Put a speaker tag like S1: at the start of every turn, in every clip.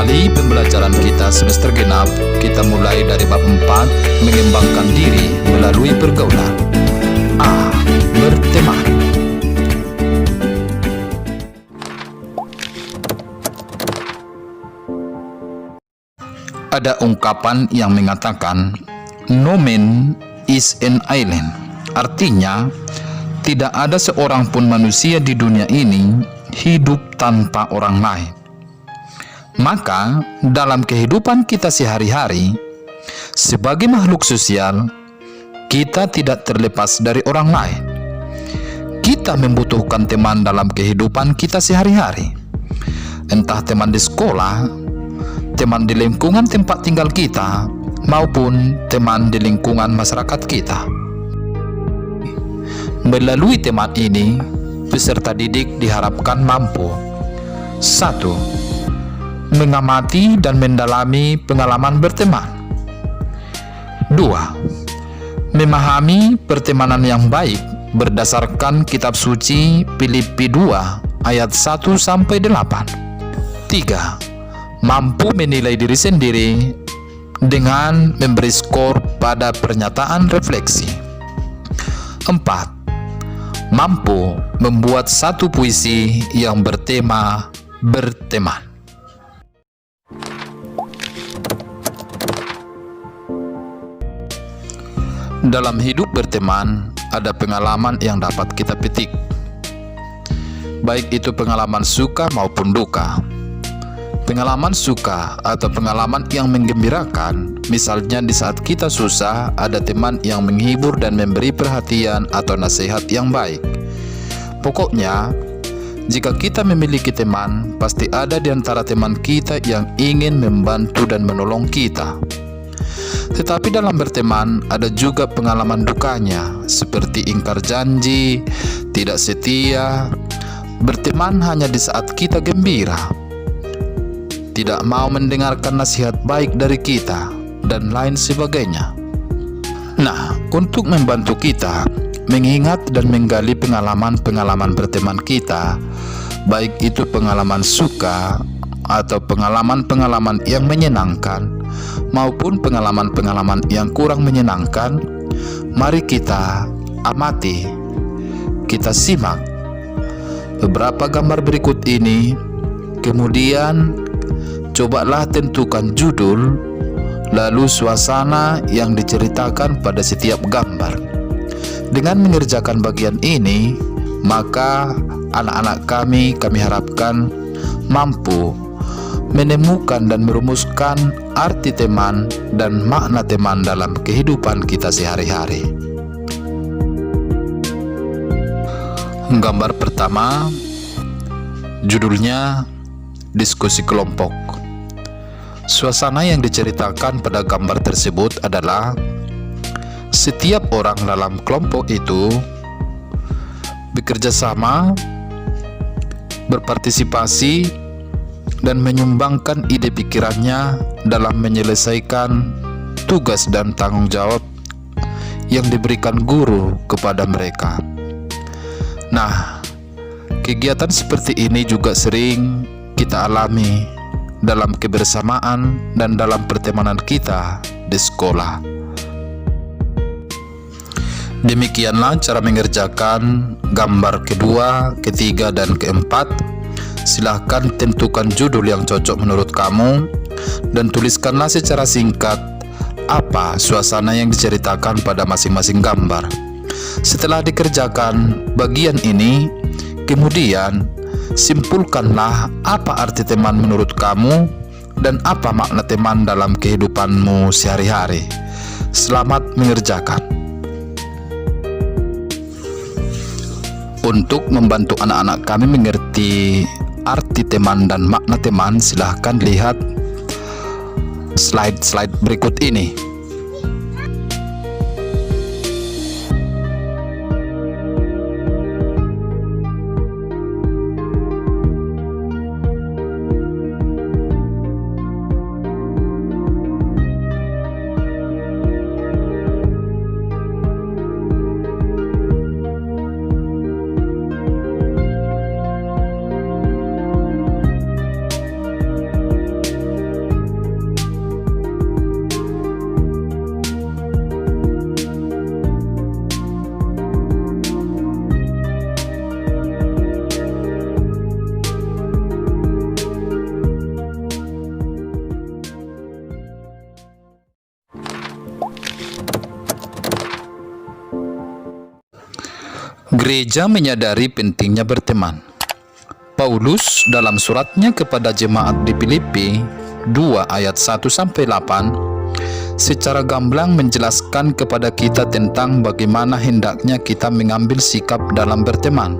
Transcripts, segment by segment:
S1: Kembali pembelajaran kita semester genap, kita mulai dari bab 4, mengembangkan diri melalui pergaulan. A. Berteman. Ada ungkapan yang mengatakan, no man is an island. Artinya, tidak ada seorang pun manusia di dunia ini hidup tanpa orang lain. Maka, dalam kehidupan kita sehari-hari, sebagai makhluk sosial, kita tidak terlepas dari orang lain. Kita membutuhkan teman dalam kehidupan kita sehari-hari. Entah teman di sekolah, teman di lingkungan tempat tinggal kita, maupun teman di lingkungan masyarakat kita. Melalui teman ini, peserta didik diharapkan mampu 1. Mengamati dan mendalami pengalaman berteman. 2. Memahami pertemanan yang baik berdasarkan kitab suci Filipi 2 ayat 1-8. 3. Mampu menilai diri sendiri dengan memberi skor pada pernyataan refleksi. 4. Mampu membuat satu puisi yang bertema berteman. Dalam hidup berteman, ada pengalaman yang dapat kita petik, baik itu pengalaman suka maupun duka. Pengalaman suka atau pengalaman yang menggembirakan, misalnya di saat kita susah, ada teman yang menghibur dan memberi perhatian atau nasihat yang baik. Pokoknya, jika kita memiliki teman, pasti ada di antara teman kita yang ingin membantu dan menolong kita. Tetapi dalam berteman ada juga pengalaman dukanya, seperti ingkar janji, tidak setia, berteman hanya di saat kita gembira, tidak mau mendengarkan nasihat baik dari kita, dan lain sebagainya. Nah, untuk membantu kita mengingat dan menggali pengalaman-pengalaman berteman kita, baik itu pengalaman suka atau pengalaman-pengalaman yang menyenangkan maupun pengalaman-pengalaman yang kurang menyenangkan, mari kita amati, kita simak beberapa gambar berikut ini, kemudian cobalah tentukan judul, lalu suasana yang diceritakan pada setiap gambar. Dengan mengerjakan bagian ini, maka anak-anak kami harapkan mampu menemukan dan merumuskan arti teman dan makna teman dalam kehidupan kita sehari-hari. Gambar pertama, judulnya diskusi kelompok. Suasana yang diceritakan pada gambar tersebut adalah setiap orang dalam kelompok itu bekerja sama, berpartisipasi, dan menyumbangkan ide pikirannya dalam menyelesaikan tugas dan tanggung jawab yang diberikan guru kepada mereka. Nah, kegiatan seperti ini juga sering kita alami dalam kebersamaan dan dalam pertemanan kita di sekolah. Demikianlah cara mengerjakan gambar kedua, ketiga, dan keempat. Silahkan tentukan judul yang cocok menurut kamu dan tuliskanlah secara singkat apa suasana yang diceritakan pada masing-masing gambar. Setelah dikerjakan bagian ini, kemudian simpulkanlah apa arti teman menurut kamu dan apa makna teman dalam kehidupanmu sehari-hari. Selamat mengerjakan. Untuk membantu anak-anak kami mengerti arti teman dan makna teman, silahkan lihat slide-slide berikut ini. Gereja menyadari pentingnya berteman. Paulus dalam suratnya kepada jemaat di Filipi 2 ayat 1-8 secara gamblang menjelaskan kepada kita tentang bagaimana hendaknya kita mengambil sikap dalam berteman.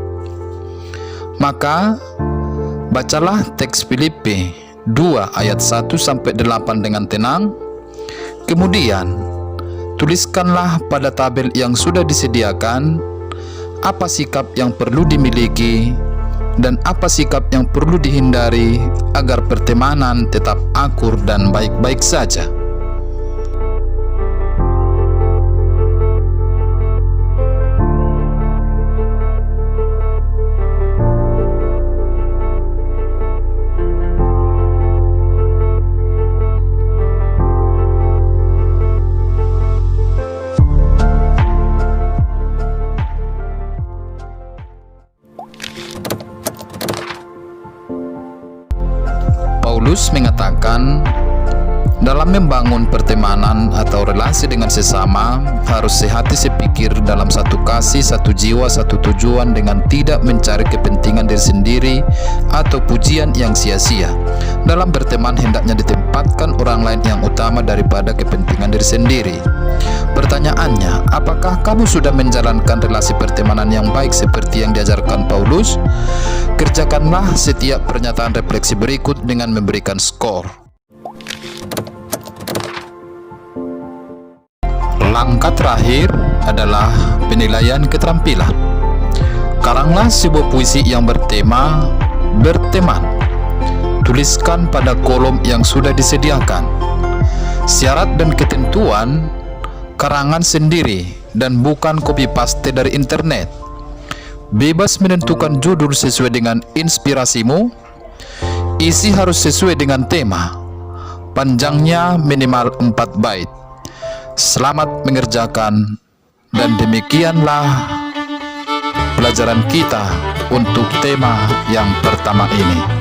S1: Maka bacalah teks Filipi 2 ayat 1-8 dengan tenang. Kemudian tuliskanlah pada tabel yang sudah disediakan apa sikap yang perlu dimiliki dan apa sikap yang perlu dihindari agar pertemanan tetap akur dan baik-baik saja. Paulus mengatakan, dalam membangun pertemanan atau relasi dengan sesama, harus sehati sepikir dalam satu kasih, satu jiwa, satu tujuan dengan tidak mencari kepentingan diri sendiri atau pujian yang sia-sia. Dalam berteman hendaknya ditempatkan orang lain yang utama daripada kepentingan diri sendiri. Pertanyaannya, apakah kamu sudah menjalankan relasi pertemanan yang baik seperti yang diajarkan Paulus? Kerjakanlah setiap pernyataan refleksi berikut dengan memberikan skor. Langkah terakhir adalah penilaian keterampilan. Karanglah sebuah puisi yang bertema berteman. Tuliskan pada kolom yang sudah disediakan. Syarat dan ketentuan karangan sendiri dan bukan copy paste dari internet. Bebas menentukan judul sesuai dengan inspirasimu. Isi harus sesuai dengan tema. Panjangnya minimal 4 bait. Selamat mengerjakan, dan demikianlah pelajaran kita untuk tema yang pertama ini.